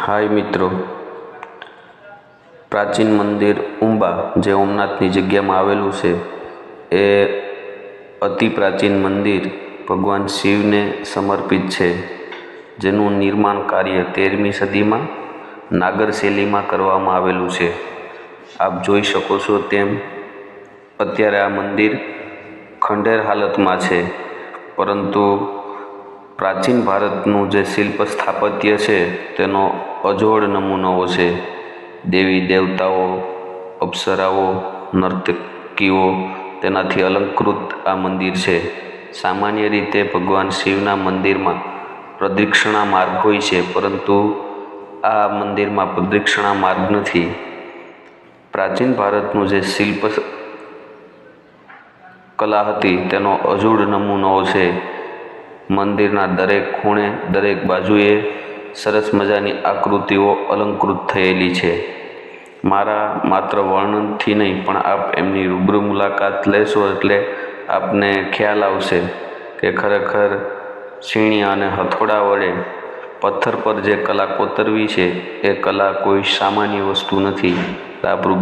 હાય મિત્રો, પ્રાચીન મંદિર ઉંબા જે ઓમનાથની જગ્યામાં આવેલું છે એ અતિ પ્રાચીન મંદિર ભગવાન શિવને સમર્પિત છે, જેનું નિર્માણ કાર્ય 13મી સદીમાં નાગર શૈલીમાં કરવામાં આવેલું છે. આપ જોઈ શકો છો તેમ અત્યારે આ મંદિર ખંડેર હાલતમાં છે, પરંતુ પ્રાચીન ભારતનું જે શિલ્પ સ્થાપત્ય છે તેનો અજોડ નમૂનો છે. દેવી દેવતાઓ, અપ્સરાઓ, નર્તકીઓ તેનાથી અલંકૃત આ મંદિર છે. સામાન્ય રીતે ભગવાન શિવના મંદિરમાં પ્રદક્ષિણા માર્ગ હોય છે, પરંતુ આ મંદિરમાં પ્રદક્ષિણા માર્ગ નથી. પ્રાચીન ભારતનું જે શિલ્પ કલા હતી તેનો અજોડ નમૂનો છે. મંદિરના દરેક ખૂણે, દરેક બાજુએ સરસ મજાની આકૃતિઓ અલંકૃત થયેલી છે. મારા માત્ર વર્ણનથી નહીં, પણ આપ એમની રૂબરૂ મુલાકાત લેશો એટલે આપને ખ્યાલ આવશે કે ખરેખર છીણી અને હથોડા વડે પથ્થર પર જે કલા કોતરવી છે એ કલા કોઈ સામાન્ય વસ્તુ નથી. આપ રૂબરૂ